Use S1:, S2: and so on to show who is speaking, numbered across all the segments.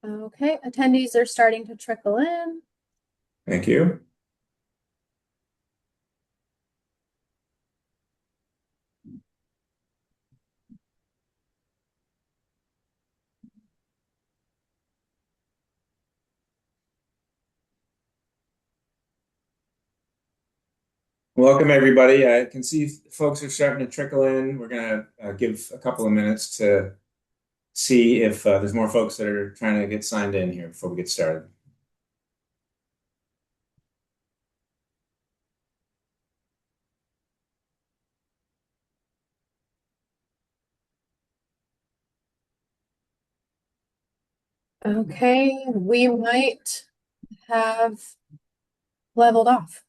S1: Okay, attendees are starting to trickle in.
S2: Thank you. Welcome, everybody. I can see folks are starting to trickle in. We're going to give a couple of minutes to see if there's more folks that are trying to get signed in here before we get started.
S1: Okay, we might have leveled off.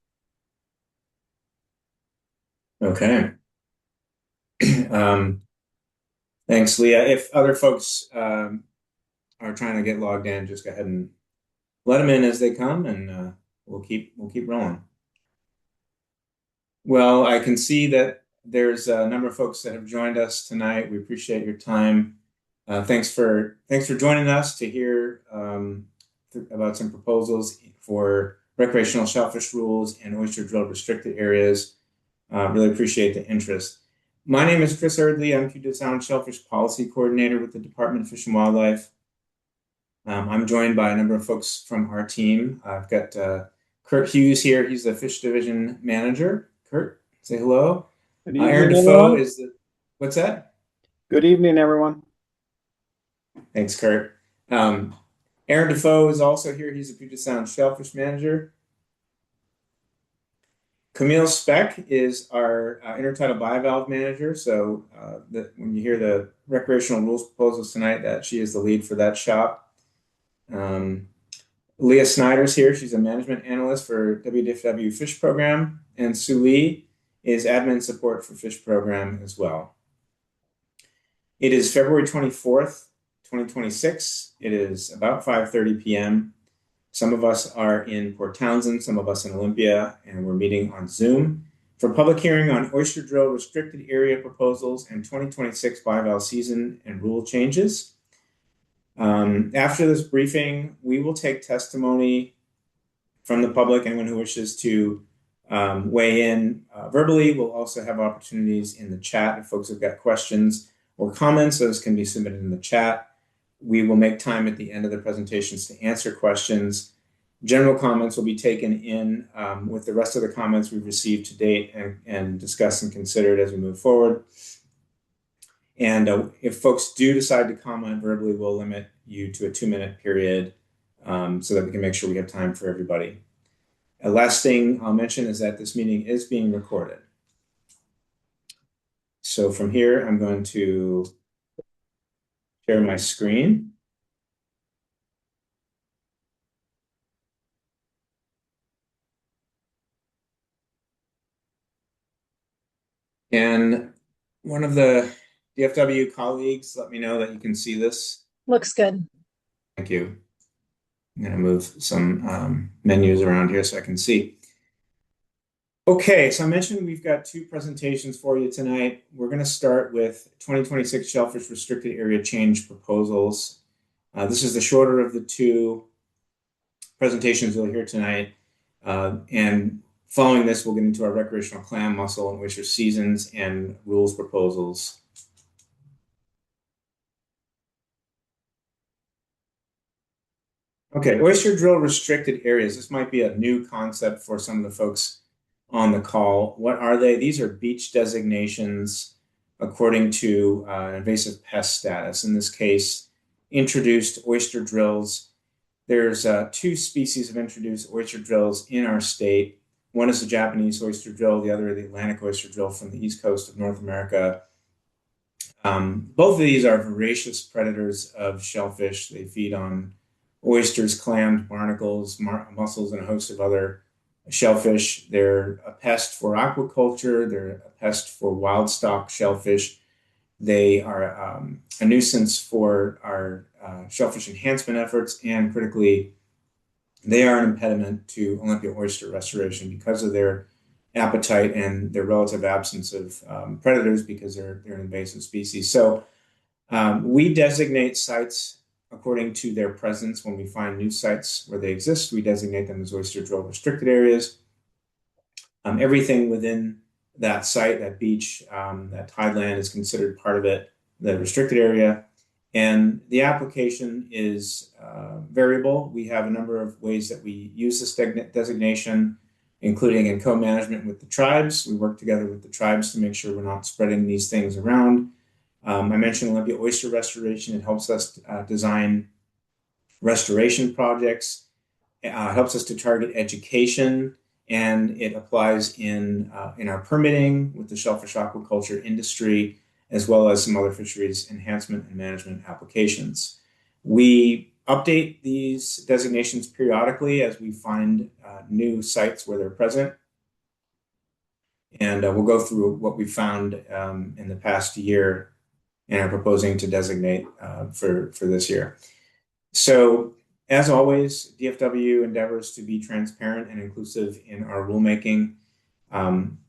S2: Okay. Um, Thanks, Leah. If other folks are trying to get logged in, just go ahead and let them in as they come, and we'll keep rolling. Well, I can see that there's a number of folks that have joined us tonight. We appreciate your time. Thanks for joining us to hear about some proposals for recreational shellfish rules and oyster drill restricted areas. Really appreciate the interest. My name is Chris Erdley. I'm Puget Sound Shellfish Policy Coordinator with the Department of Fish and Wildlife. I'm joined by a number of folks from our team. I've got Kurt Hughes here. He's the Fish Division Manager. Kurt, say hello.
S3: Good
S2: Aaron
S3: evening,
S2: Defoe
S3: everyone.
S2: is the, what's that?
S3: Good evening, everyone.
S2: Thanks, Kurt. Um, Aaron Defoe is also here. He's the Puget Sound Shellfish Manager. Camille Speck is our intertidal bivalve manager. So when you hear the recreational rules proposals tonight, that she is the lead for that shop. Leah Snyder's here. She's a management analyst for WDFW Fish Program. And Sue Lee is admin support for Fish Program as well. It is February 24th, 2026. It is about 5:30 p.m. Some of us are in Port Townsend, some of us in Olympia, and we're meeting on Zoom for public hearing on oyster drill restricted area proposals and 2026 bivalve season and rule changes. After this briefing, we will take testimony from the public, anyone who wishes to weigh in verbally. We'll also have opportunities in the chat if folks have got questions or comments. Those can be submitted in the chat. We will make time at the end of the presentations to answer questions. General comments will be taken in with the rest of the comments we've received to date and discussed and considered as we move forward. And if folks do decide to comment verbally, we'll limit you to a 2-minute period so that we can make sure we have time for everybody. A last thing I'll mention is that this meeting is being recorded. So from here, I'm going to share my screen. And one of the DFW colleagues let me know that you can see this.
S1: Looks good.
S2: Thank you. I'm going to move some menus around here so I can see. Okay, so I mentioned we've got 2 presentations for you tonight. We're going to start with 2026 Shellfish Restricted Area Change Proposals. This is the shorter of the 2 presentations you'll hear tonight. And following this, we'll get into our recreational clam, mussel, and oyster seasons and rules proposals. Okay, oyster drill restricted areas. This might be a new concept for some of the folks on the call. What are they? These are beach designations according to invasive pest status. In this case, introduced oyster drills. There's 2 species of introduced oyster drills in our state. One is the Japanese oyster drill, the other the Atlantic oyster drill from the east coast of North America. Both of these are voracious predators of shellfish. They feed on oysters, clams, barnacles, mussels, and a host of other shellfish. They're a pest for aquaculture. They're a pest for wild stock shellfish. They are a nuisance for our shellfish enhancement efforts, and critically, they are an impediment to Olympia oyster restoration because of their appetite and their relative absence of predators because they're an invasive species. So we designate sites according to their presence. When we find new sites where they exist, we designate them as oyster drill restricted areas. Everything within that site, that beach, that tideland is considered part of it, the restricted area. And the application is variable. We have a number of ways that we use this designation, including in co-management with the tribes. We work together with the tribes to make sure we're not spreading these things around. I mentioned Olympia Oyster Restoration. It helps us design restoration projects, helps us to target education, and it applies in our permitting with the shellfish aquaculture industry, as well as some other fisheries enhancement and management applications. We update these designations periodically as we find new sites where they're present. And we'll go through what we found in the past year and are proposing to designate for this year. So, as always, DFW endeavors to be transparent and inclusive in our rulemaking. I'm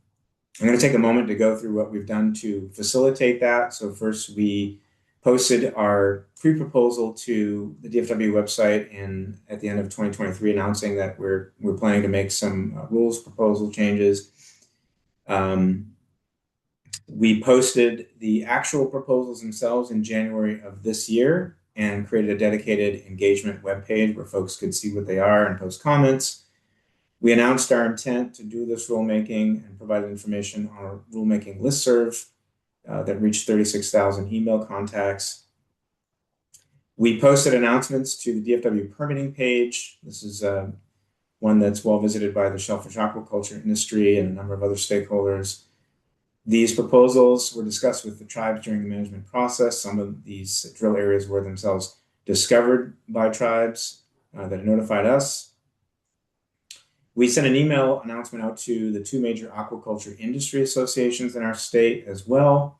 S2: going to take a moment to go through what we've done to facilitate that. So first, we posted our pre-proposal to the DFW website at the end of 2023, announcing that we're planning to make some rules proposal changes. We posted the actual proposals themselves in January of this year and created a dedicated engagement webpage where folks could see what they are and post comments. We announced our intent to do this rulemaking and provided information on our rulemaking listserv that reached 36,000 email contacts. We posted announcements to the DFW permitting page. This is one that's well visited by the shellfish aquaculture industry and a number of other stakeholders. These proposals were discussed with the tribes during the management process. Some of these drill areas were themselves discovered by tribes that notified us. We sent an email announcement out to the two major aquaculture industry associations in our state as well.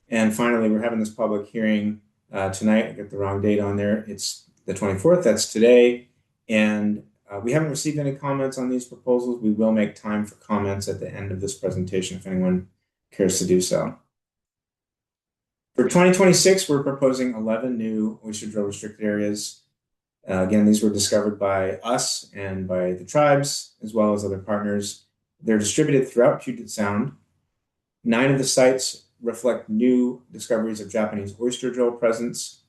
S2: And finally, we're having this public hearing tonight. I got the wrong date on there. It's the 24th, that's today. And we haven't received any comments on these proposals. We will make time for comments at the end of this presentation if anyone cares to do so. For 2026, we're proposing 11 new oyster drill restricted areas. Again, these were discovered by us and by the tribes, as well as other partners. They're distributed throughout Puget Sound. 9 of the sites reflect new discoveries of Japanese oyster drill presence.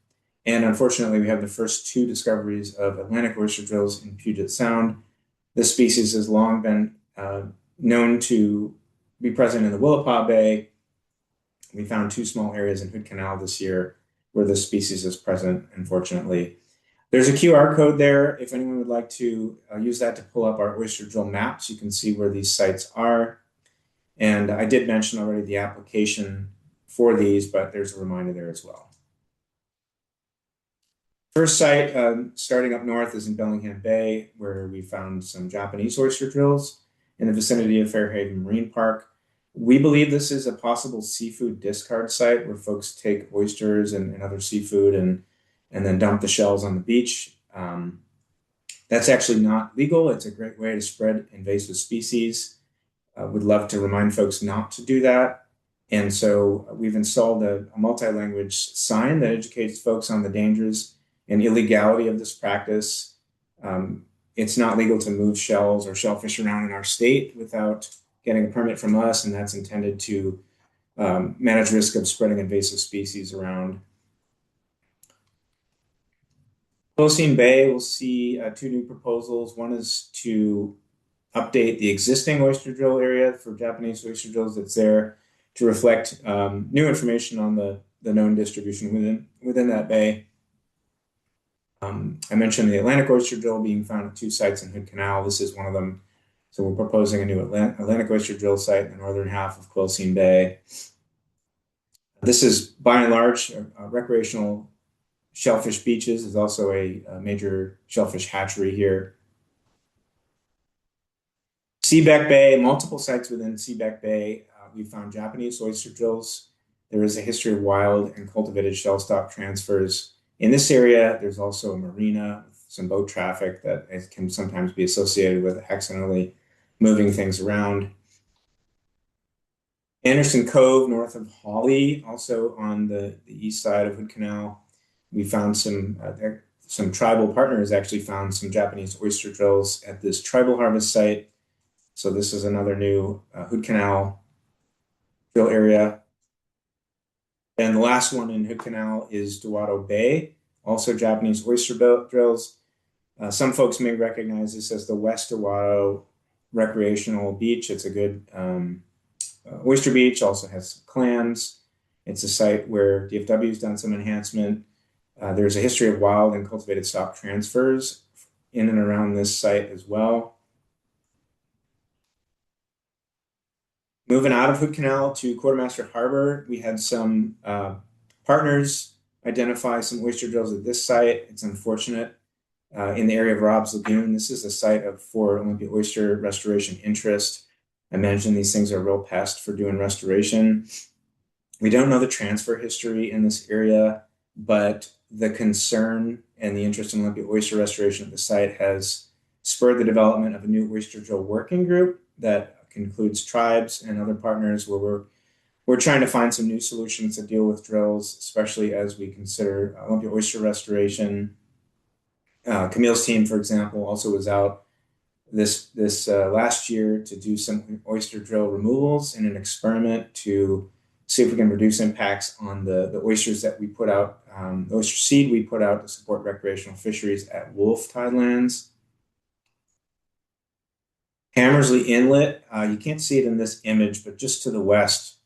S2: And unfortunately, we have the first 2 discoveries of Atlantic oyster drills in Puget Sound. This species has long been known to be present in the Willapa Bay. We found 2 small areas in Hood Canal this year where this species is present, unfortunately. There's a QR code there. If anyone would like to use that to pull up our oyster drill maps, you can see where these sites are. And I did mention already the application for these, but there's a reminder there as well. First site, starting up north, is in Bellingham Bay, where we found some Japanese oyster drills in the vicinity of Fairhaven Marine Park. We believe this is a possible seafood discard site where folks take oysters and other seafood and then dump the shells on the beach. That's actually not legal. It's a great way to spread invasive species. Would love to remind folks not to do that. And so we've installed a multi-language sign that educates folks on the dangers and illegality of this practice. It's not legal to move shells or shellfish around in our state without getting a permit from us, and that's intended to manage risk of spreading invasive species around. Closine Bay will see 2 new proposals. One is to update the existing oyster drill area for Japanese oyster drills that's there to reflect new information on the known distribution within that bay. I mentioned the Atlantic oyster drill being found at 2 sites in Hood Canal. This is one of them. So we're proposing a new Atlantic oyster drill site in the northern half of Closine Bay. This is by and large recreational shellfish beaches. There's also a major shellfish hatchery here. Seabeck Bay, multiple sites within Seabeck Bay. We found Japanese oyster drills. There is a history of wild and cultivated shell stock transfers. In this area, there's also a marina, some boat traffic that can sometimes be associated with accidentally moving things around. Anderson Cove, north of Hawley, also on the east side of Hood Canal. We found some some tribal partners actually found some Japanese oyster drills at this tribal harvest site. So this is another new Hood Canal drill area. And the last one in Hood Canal is Dawato Bay, also Japanese oyster drills. Some folks may recognize this as the West Dawato recreational beach. It's a good oyster beach, also has some clams. It's a site where DFW has done some enhancement. There's a history of wild and cultivated stock transfers in and around this site as well. Moving out of Hood Canal to Quartermaster Harbor, we had some partners identify some oyster drills at this site. It's unfortunate. In the area of Rob's Lagoon, this is a site for Olympia oyster restoration interest. I mentioned these things are a real pest for doing restoration. We don't know the transfer history in this area, but the concern and the interest in Olympia oyster restoration at the site has spurred the development of a new oyster drill working group that includes tribes and other partners where we're trying to find some new solutions to deal with drills, especially as we consider Olympia oyster restoration. Camille's team, for example, also was out this last year to do some oyster drill removals in an experiment to see if we can reduce impacts on the oysters that we put out, the oyster seed we put out to support recreational fisheries at Wolf Tidelands. Hammersley Inlet, you can't see it in this image, but just to the west,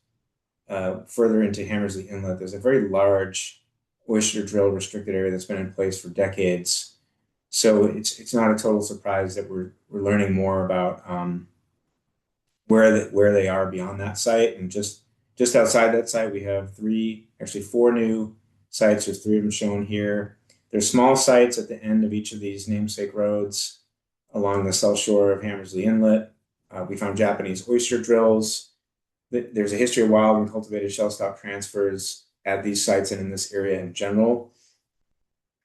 S2: further into Hammersley Inlet, there's a very large oyster drill restricted area that's been in place for decades. So it's not a total surprise that we're learning more about where they are beyond that site. And just outside that site, we have four new sites. There's three of them shown here. There's small sites at the end of each of these namesake roads along the south shore of Hammersley Inlet. We found Japanese oyster drills. There's a history of wild and cultivated shell stock transfers at these sites and in this area in general.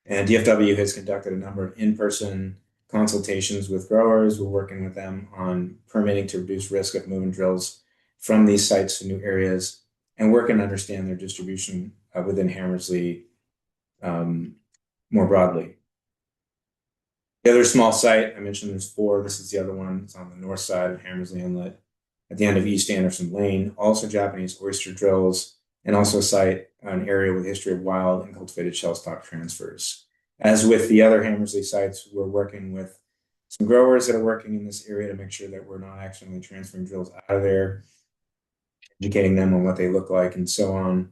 S2: And DFW has conducted a number of in-person consultations with growers. We're working with them on permitting to reduce risk of moving drills from these sites to new areas and work and understand their distribution within Hammersley more broadly. The other small site, I mentioned there's four. This is the other one. It's on the north side of Hammersley Inlet at the end of East Anderson Lane. Also Japanese oyster drills, and also cite an area with a history of wild and cultivated shell stock transfers. As with the other Hammersley sites, we're working with some growers that are working in this area to make sure that we're not accidentally transferring drills out of there, educating them on what they look like and so on.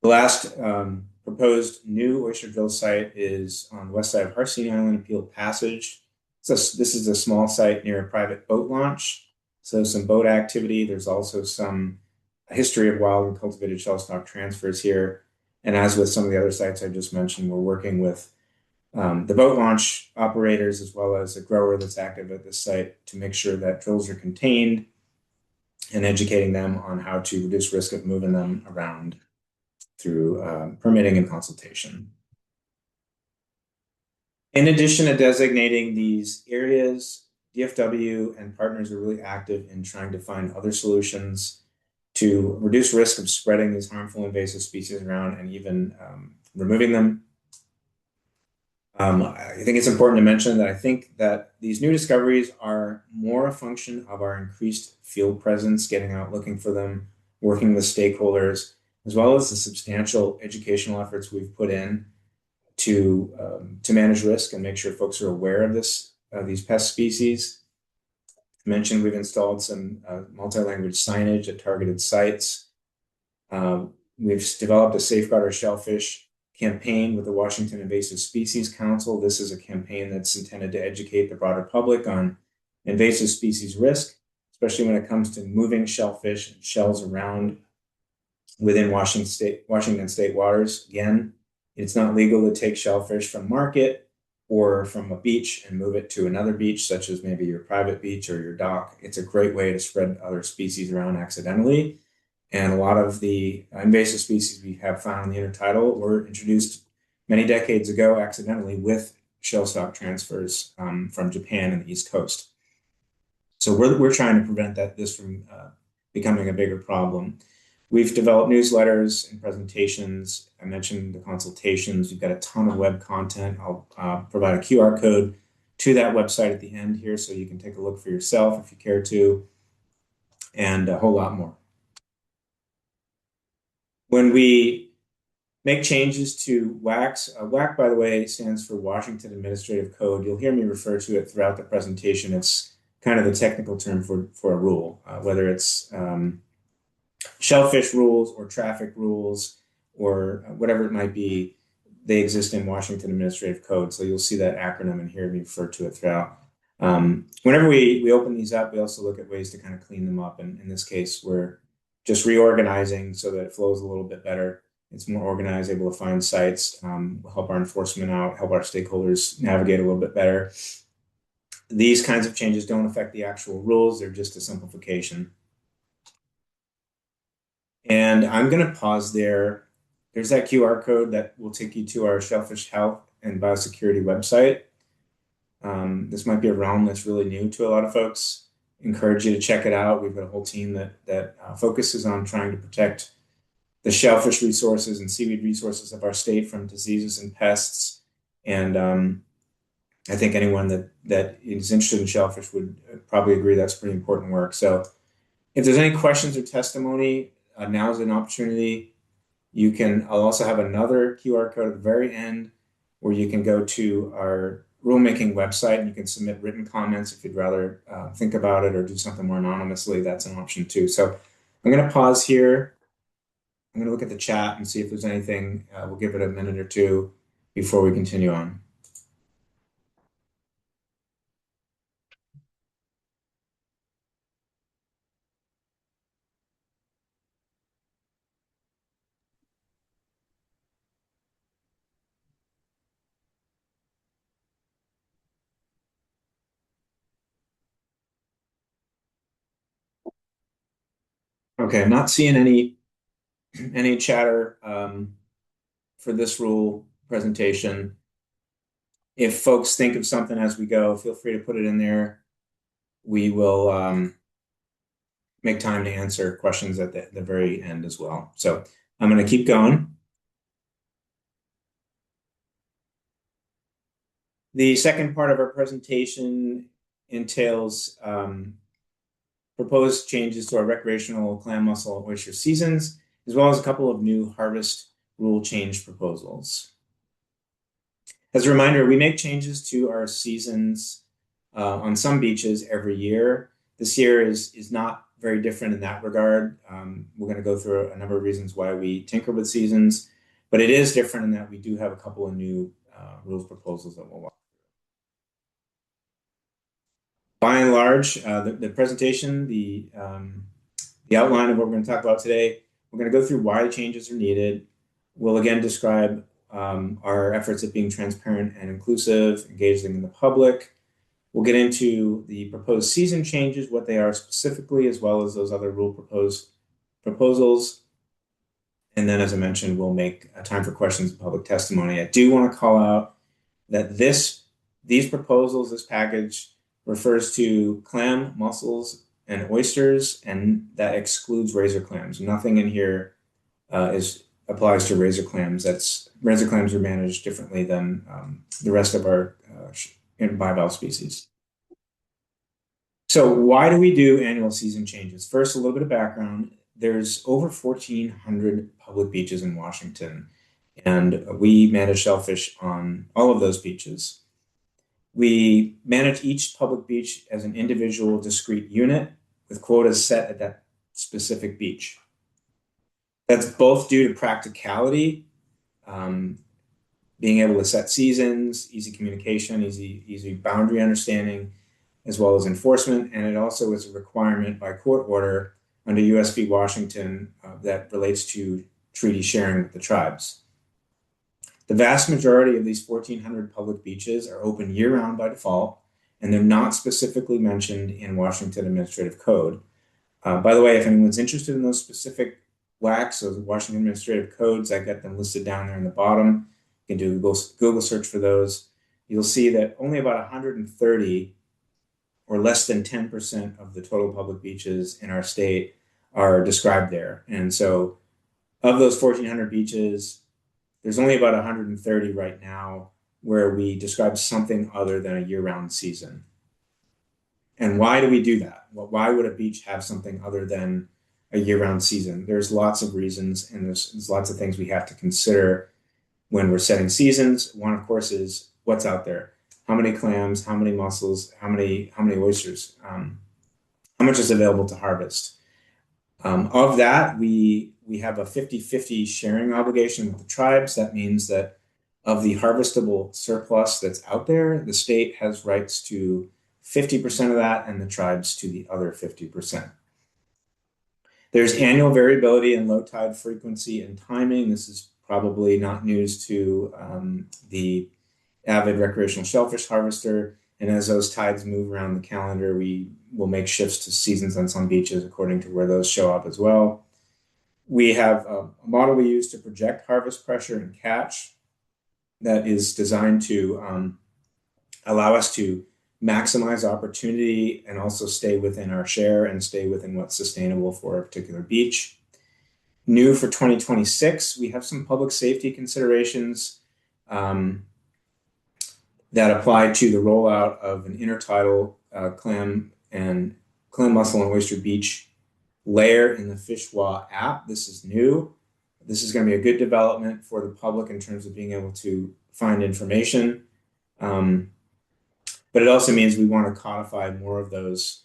S2: The last proposed new oyster drill site is on the west side of Harsine Island, Peel Passage. So this is a small site near a private boat launch. So some boat activity. There's also some history of wild and cultivated shell stock transfers here. And as with some of the other sites I just mentioned, we're working with the boat launch operators as well as a grower that's active at this site to make sure that drills are contained and educating them on how to reduce risk of moving them around through permitting and consultation. In addition to designating these areas, DFW and partners are really active in trying to find other solutions to reduce risk of spreading these harmful invasive species around and even removing them. I think it's important to mention that I think that these new discoveries are more a function of our increased field presence, getting out, looking for them, working with stakeholders, as well as the substantial educational efforts we've put in to manage risk and make sure folks are aware of these pest species. I mentioned we've installed some multi-language signage at targeted sites. We've developed a Safeguard Our Shellfish campaign with the Washington Invasive Species Council. This is a campaign that's intended to educate the broader public on invasive species risk, especially when it comes to moving shellfish and shells around within Washington state waters. Again, it's not legal to take shellfish from market or from a beach and move it to another beach, such as maybe your private beach or your dock. It's a great way to spread other species around accidentally. And a lot of the invasive species we have found in the intertidal were introduced many decades ago accidentally with shell stock transfers from Japan and the East Coast. So we're trying to prevent this from becoming a bigger problem. We've developed newsletters and presentations. I mentioned the consultations. We've got a ton of web content. I'll provide a QR code to that website at the end here so you can take a look for yourself if you care to, and a whole lot more. When we make changes to WACs, WAC, by the way, stands for Washington Administrative Code. You'll hear me refer to it throughout the presentation. It's kind of the technical term for a rule, whether it's shellfish rules or traffic rules or whatever it might be. They exist in Washington Administrative Code. So you'll see that acronym and hear me refer to it throughout. Whenever we open these up, we also look at ways to kind of clean them up. And in this case, we're just reorganizing so that it flows a little bit better. It's more organized, able to find sites, help our enforcement out, help our stakeholders navigate a little bit better. These kinds of changes don't affect the actual rules. They're just a simplification. And I'm going to pause there. There's that QR code that will take you to our Shellfish Health and Biosecurity website. This might be a realm that's really new to a lot of folks. Encourage you to check it out. We've got a whole team that focuses on trying to protect the shellfish resources and seaweed resources of our state from diseases and pests. And I think anyone that is interested in shellfish would probably agree that's pretty important work. So if there's any questions or testimony, now is an opportunity. I'll also have another QR code at the very end where you can go to our rulemaking website and you can submit written comments if you'd rather think about it or do something more anonymously. That's an option too. So I'm going to pause here. I'm going to look at the chat and see if there's anything. We'll give it a minute or two before we continue on. Okay, I'm not seeing any chatter for this rule presentation. If folks think of something as we go, feel free to put it in there. We will make time to answer questions at the very end as well. So I'm going to keep going. The second part of our presentation entails proposed changes to our recreational clam, mussel, and oyster seasons, as well as a couple of new harvest rule change proposals. As a reminder, we make changes to our seasons on some beaches every year. This year is not very different in that regard. We're going to go through a number of reasons why we tinker with seasons, but it is different in that we do have a couple of new rules proposals that we'll walk through. By and large, the presentation, the outline of what we're going to talk about today, we're going to go through why changes are needed. We'll again describe our efforts at being transparent and inclusive, engaging the public. We'll get into the proposed season changes, what they are specifically, as well as those other rule proposals. And then, as I mentioned, we'll make time for questions and public testimony. I do want to call out that these proposals, this package, refers to clam, mussels, and oysters, and that excludes razor clams. Nothing in here applies to razor clams. Razor clams are managed differently than the rest of our bivalve species. So why do we do annual season changes? First, a little bit of background. There's over 1,400 public beaches in Washington, and we manage shellfish on all of those beaches. We manage each public beach as an individual discrete unit with quotas set at that specific beach. That's both due to practicality, being able to set seasons, easy communication, easy boundary understanding, as well as enforcement. And it also is a requirement by court order under US v. Washington that relates to treaty sharing with the tribes. The vast majority of these 1,400 public beaches are open year-round by default, and they're not specifically mentioned in Washington Administrative Code. By the way, if anyone's interested in those specific WACs, those Washington Administrative Codes, I got them listed down there in the bottom. You can do a Google search for those. You'll see that only about 130 or less than 10% of the total public beaches in our state are described there. And so of those 1,400 beaches, there's only about 130 right now where we describe something other than a year-round season. And why do we do that? Well, why would a beach have something other than a year-round season? There's lots of reasons, and there's lots of things we have to consider when we're setting seasons. One, of course, is what's out there. How many clams, how many mussels, how many oysters, how much is available to harvest. Of that, we have a 50-50 sharing obligation with the tribes. That means that of the harvestable surplus that's out there, the state has rights to 50% of that and the tribes to the other 50%. There's annual variability in low tide frequency and timing. This is probably not news to the avid recreational shellfish harvester. And as those tides move around the calendar, we will make shifts to seasons on some beaches according to where those show up as well. We have a model we use to project harvest pressure and catch that is designed to allow us to maximize opportunity and also stay within our share and stay within what's sustainable for a particular beach. New for 2026, we have some public safety considerations that apply to the rollout of an intertidal clam, mussel, and oyster beach layer in the Fishwa app. This is new. This is going to be a good development for the public in terms of being able to find information. But it also means we want to codify more of those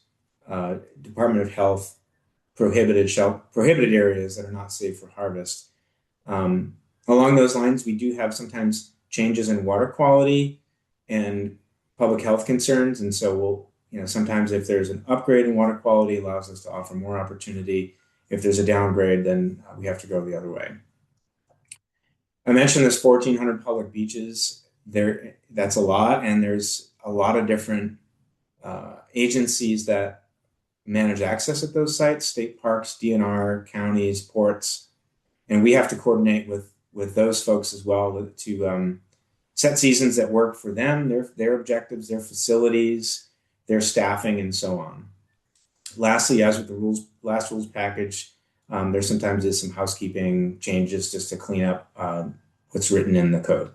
S2: Department of Health prohibited areas that are not safe for harvest. Along those lines, we do have sometimes changes in water quality and public health concerns. And so sometimes if there's an upgrade in water quality, it allows us to offer more opportunity. If there's a downgrade, then we have to go the other way. I mentioned there's 1,400 public beaches. That's a lot, and there's a lot of different agencies that manage access at those sites: state parks, DNR, counties, ports, and we have to coordinate with those folks as well to set seasons that work for them, their objectives, their facilities, their staffing, and so on. Lastly, as with the last rules package, there sometimes is some housekeeping changes just to clean up what's written in the code.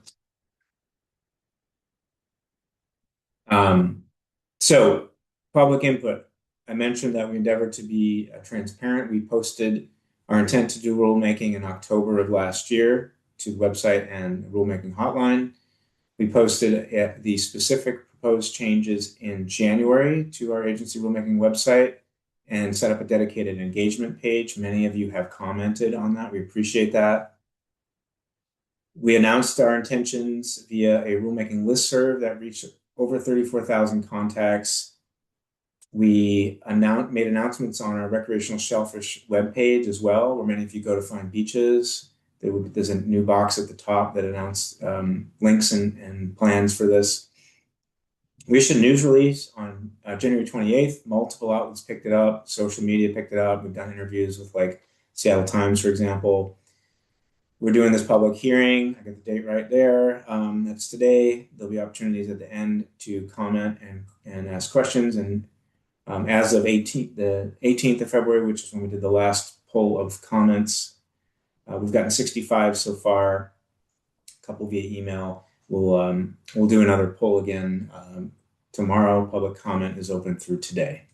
S2: So public input. I mentioned that we endeavored to be transparent. We posted our intent to do rulemaking in October of last year to the website and the rulemaking hotline. We posted the specific proposed changes in January to our agency rulemaking website and set up a dedicated engagement page. Many of you have commented on that. We appreciate that. We announced our intentions via a rulemaking listserv that reached over 34,000 contacts. We made announcements on our recreational shellfish webpage as well, where many of you go to find beaches. There's a new box at the top that announced links and plans for this. We issued a news release on January 28th. Multiple outlets picked it up. Social media picked it up. We've done interviews with like Seattle Times, for example. We're doing this public hearing. I got the date right there. That's today. There'll be opportunities at the end to comment and ask questions. And as of the 18th of February, which is when we did the last poll of comments, we've gotten 65 so far, a couple via email. We'll do another poll again tomorrow. Public comment is open through today.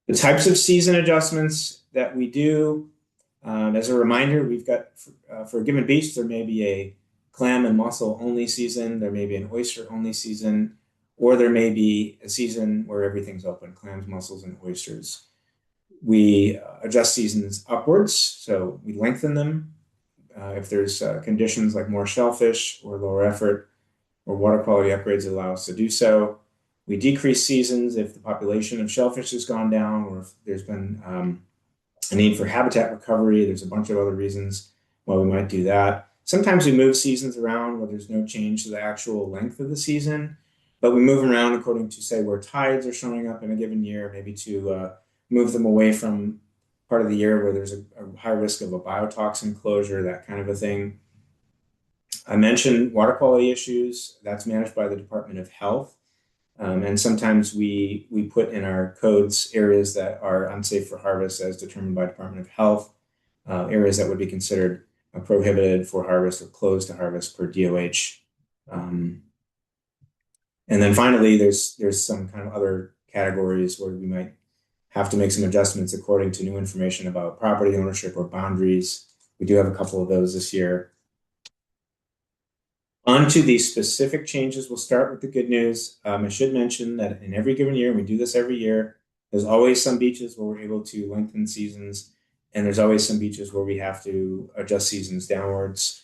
S2: The types of season adjustments that we do, as a reminder, we've got for a given beach, there may be a clam and mussel only season, there may be an oyster only season, or there may be a season where everything's open: clams, mussels, and oysters. We adjust seasons upwards, so we lengthen them. If there's conditions like more shellfish or lower effort or water quality upgrades that allow us to do so. We decrease seasons if the population of shellfish has gone down, or if there's been a need for habitat recovery. There's a bunch of other reasons why we might do that. Sometimes we move seasons around where there's no change to the actual length of the season, but we move around according to, say, where tides are showing up in a given year, maybe to move them away from part of the year where there's a high risk of a biotoxin closure, that kind of a thing. I mentioned water quality issues. That's managed by the Department of Health. And sometimes we put in our codes areas that are unsafe for harvest as determined by Department of Health, areas that would be considered prohibited for harvest or closed to harvest per DOH. And then finally, there's some kind of other categories where we might have to make some adjustments according to new information about property ownership or boundaries. We do have a couple of those this year. On to the specific changes, we'll start with the good news. I should mention that in every given year, and we do this every year, there's always some beaches where we're able to lengthen seasons, and there's always some beaches where we have to adjust seasons downwards.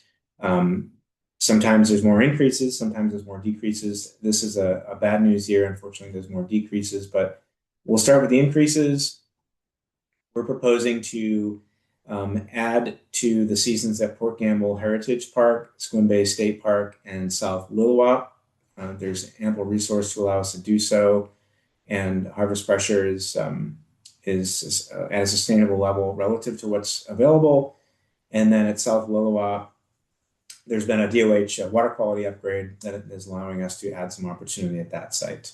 S2: Sometimes there's more increases, sometimes there's more decreases. This is a bad news year. Unfortunately, there's more decreases, but we'll start with the increases. We're proposing to add to the seasons at Port Gamble Heritage Park, Squim Bay State Park, and South Lilwap. There's ample resource to allow us to do so, and harvest pressure is at a sustainable level relative to what's available. And then at South Lilwap, there's been a DOH water quality upgrade that is allowing us to add some opportunity at that site.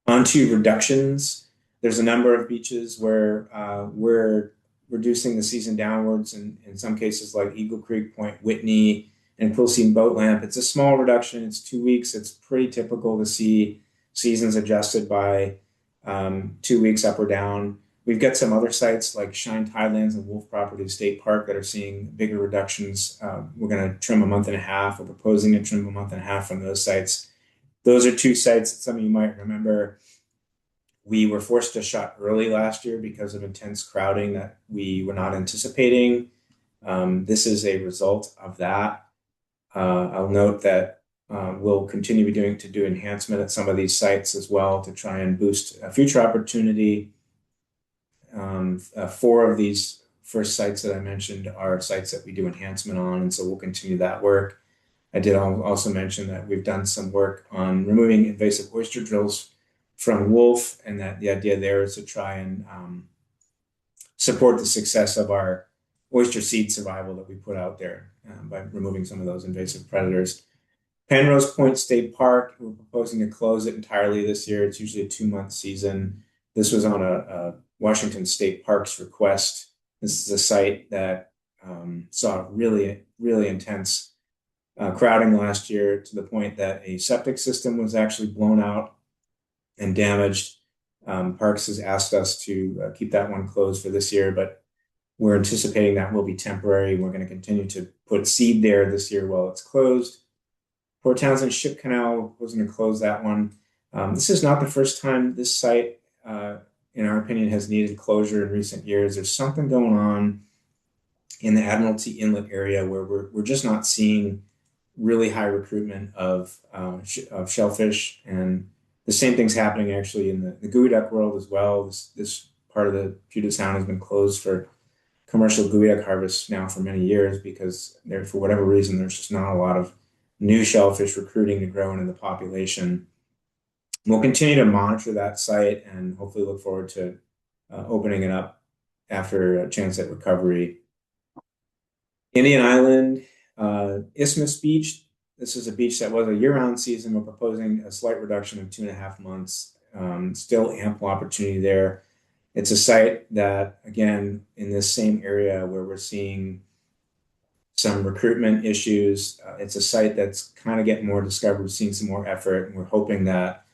S2: On to reductions. There's a number of beaches where we're reducing the season downwards, and in some cases like Eagle Creek, Point Whitney, and Quilcene Boat Lamp. It's a small reduction. It's 2 weeks. It's pretty typical to see seasons adjusted by 2 weeks up or down. We've got some other sites like Shine Tidelands and Wolf Property State Park that are seeing bigger reductions. We're going to trim a month and a half. We're proposing to trim a month and a half from those sites. Those are two sites that some of you might remember. We were forced to shut early last year because of intense crowding that we were not anticipating. This is a result of that. I'll note that we'll continue to do enhancement at some of these sites as well to try and boost future opportunity. 4 of these first sites that I mentioned are sites that we do enhancement on, and so we'll continue that work. I did also mention that we've done some work on removing invasive oyster drills from Wolf, and that the idea there is to try and support the success of our oyster seed survival that we put out there by removing some of those invasive predators. Penrose Point State Park, we're proposing to close it entirely this year. It's usually a 2-month season. This was on a Washington State Parks request. This is a site that saw really, really intense crowding last year to the point that a septic system was actually blown out and damaged. Parks has asked us to keep that one closed for this year, but we're anticipating that will be temporary. We're going to continue to put seed there this year while it's closed. Port Townsend Ship Canal was going to close that one. This is not the first time this site, in our opinion, has needed closure in recent years. There's something going on in the Admiralty Inlet area where we're just not seeing really high recruitment of shellfish, and the same thing's happening actually in the gooey duck world as well. This part of the Puget Sound has been closed for commercial gooey duck harvest now for many years because for whatever reason, there's just not a lot of new shellfish recruiting to grow into the population. We'll continue to monitor that site and hopefully look forward to opening it up after a chance at recovery. Indian Island, Isthmus Beach. This is a beach that was a year-round season. We're proposing a slight reduction of 2.5 months. Still ample opportunity there. It's a site that, again, in this same area where we're seeing some recruitment issues, it's a site that's kind of getting more discovered, seeing some more effort, and we're hoping that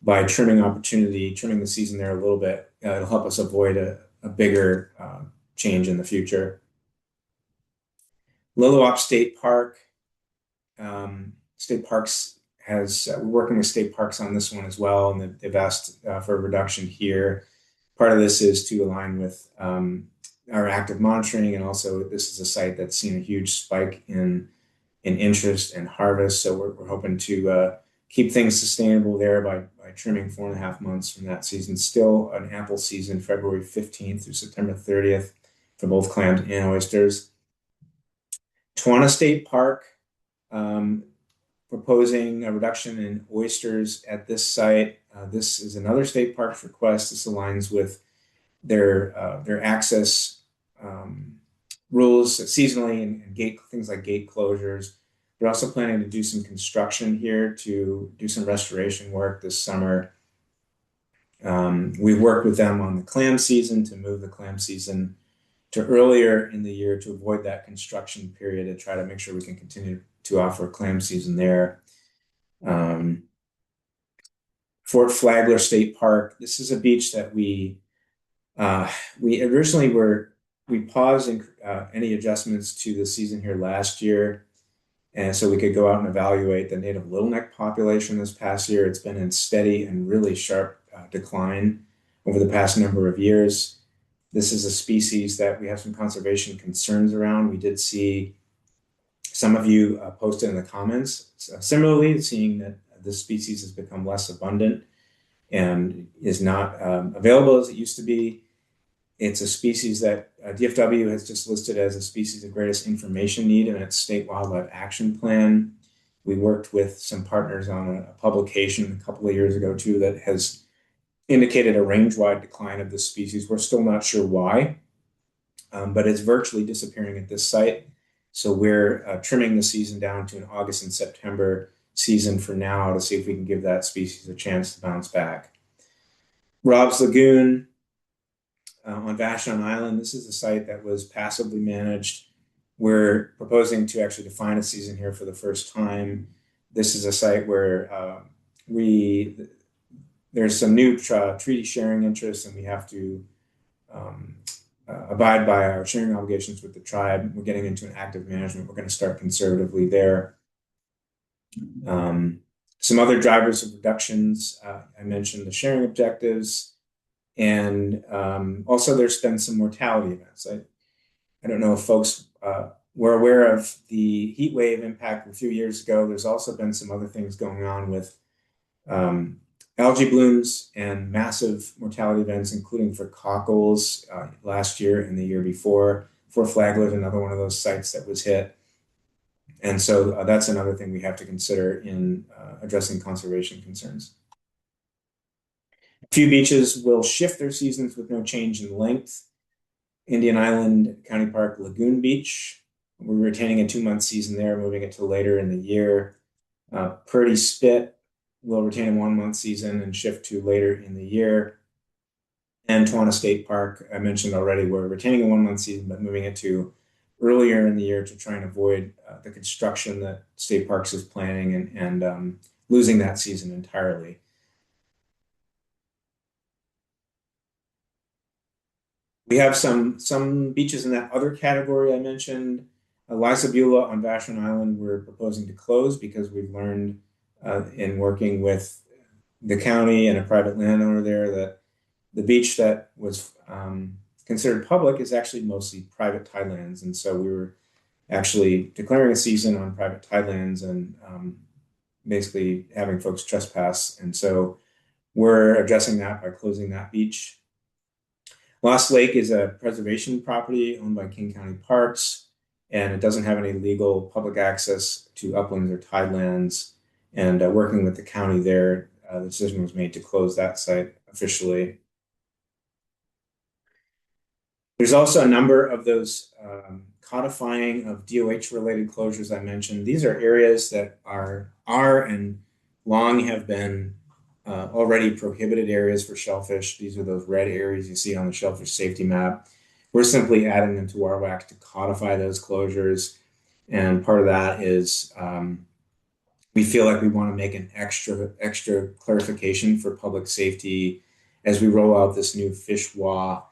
S2: by trimming the season there a little bit, it'll help us avoid a bigger change in the future. Lilwap State Park. State Parks we're working with State Parks on this one as well, and they've asked for a reduction here. Part of this is to align with our active monitoring, and also this is a site that's seen a huge spike in interest and harvest, so we're hoping to keep things sustainable there by trimming 4.5 months from that season. Still an ample season, February 15th through September 30th for both clams and oysters. Tawana State Park, proposing a reduction in oysters at this site. This is another state parks request. This aligns with their access rules seasonally and things like gate closures. They're also planning to do some construction here to do some restoration work this summer. We've worked with them on the clam season to move the clam season to earlier in the year to avoid that construction period and try to make sure we can continue to offer clam season there. Fort Flagler State Park. This is a beach that we originally we paused any adjustments to the season here last year, and so we could go out and evaluate the native littleneck population this past year. It's been in steady and really sharp decline over the past number of years. This is a species that we have some conservation concerns around. We did see some of you posted in the comments. Similarly, seeing that this species has become less abundant and is not available as it used to be. It's a species that DFW has just listed as a species of greatest information need in its state wildlife action plan. We worked with some partners on a publication a couple of years ago too that has indicated a range-wide decline of this species. We're still not sure why, but it's virtually disappearing at this site. So we're trimming the season down to an August and September season for now to see if we can give that species a chance to bounce back. Rob's Lagoon on Vashon Island. This is a site that was passively managed. We're proposing to actually define a season here for the first time. This is a site where there's some new treaty sharing interests, and we have to abide by our sharing obligations with the tribe. We're getting into an active management. We're going to start conservatively there. Some other drivers of reductions, I mentioned the sharing objectives, and also there's been some mortality events. I don't know if folks were aware of the heat wave impact a few years ago. There's also been some other things going on with algae blooms and massive mortality events, including for cockles last year and the year before. Fort Flagler is another one of those sites that was hit. And so that's another thing we have to consider in addressing conservation concerns. A few beaches will shift their seasons with no change in length. Indian Island County Park Lagoon Beach, we're retaining a 2-month season there, moving it to later in the year. Purdy Spit will retain a 1-month season and shift to later in the year. And Tawana State Park, I mentioned already, we're retaining a 1-month season, but moving it to earlier in the year to try and avoid the construction that State Parks is planning and losing that season entirely. We have some beaches in that other category I mentioned. Lisa Beulah on Vashon Island, we're proposing to close because we've learned in working with the county and a private landowner there that the beach that was considered public is actually mostly private tidelands. And so we were actually declaring a season on private tidelands and basically having folks trespass. And so we're addressing that by closing that beach. Lost Lake is a preservation property owned by King County Parks, and it doesn't have any legal public access to uplands or tidelands. And working with the county there, the decision was made to close that site officially. There's also a number of those codifying of DOH-related closures I mentioned. These are areas that are and long have been already prohibited areas for shellfish. These are those red areas you see on the shellfish safety map. We're simply adding them to our WAC to codify those closures. And part of that is we feel like we want to make an extra clarification for public safety as we roll out this new fish WA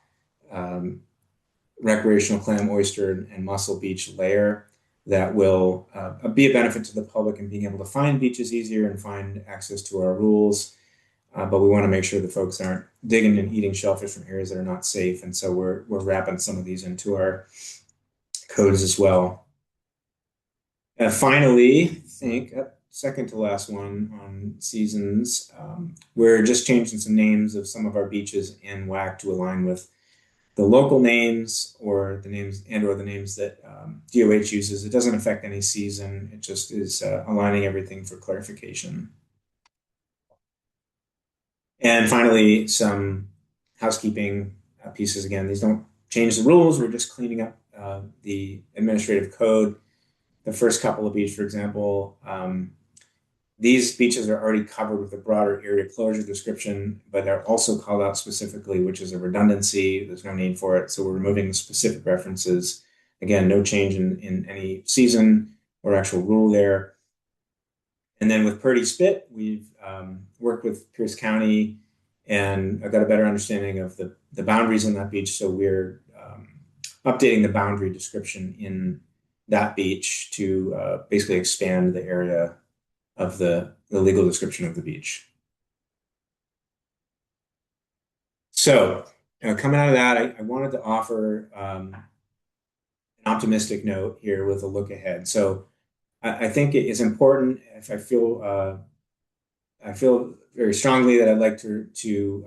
S2: recreational clam, oyster, and mussel beach layer that will be a benefit to the public in being able to find beaches easier and find access to our rules. But we want to make sure that folks aren't digging and eating shellfish from areas that are not safe. And so we're wrapping some of these into our codes as well. Finally, I think second to last one on seasons, we're just changing some names of some of our beaches in WAC to align with the local names or the names that DOH uses. It doesn't affect any season. It just is aligning everything for clarification. And finally, some housekeeping pieces. Again, these don't change the rules. We're just cleaning up the administrative code. the first couple of beaches, for example, these beaches are already covered with a broader area closure description, but they're also called out specifically, which is a redundancy. There's no need for it. So we're removing the specific references. Again, no change in any season or actual rule there. And then with Purdy Spit, we've worked with Pierce County, and I've got a better understanding of the boundaries on that beach. So we're updating the boundary description in that beach to basically expand the area of the legal description of the beach. So coming out of that, I wanted to offer an optimistic note here with a look ahead. So I think it is important. If I feel very strongly that I'd like to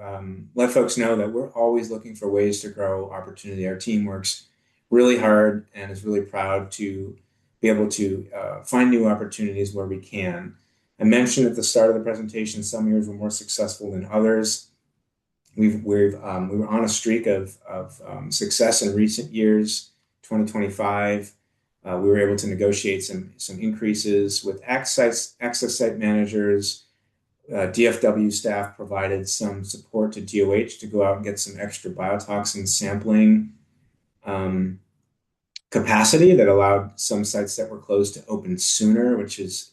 S2: let folks know that we're always looking for ways to grow opportunity. Our team works really hard and is really proud to be able to find new opportunities where we can. I mentioned at the start of the presentation, some years were more successful than others. We were on a streak of success in recent years. 2025, we were able to negotiate some increases with access site managers. DFW staff provided some support to DOH to go out and get some extra biotoxin sampling capacity that allowed some sites that were closed to open sooner, which is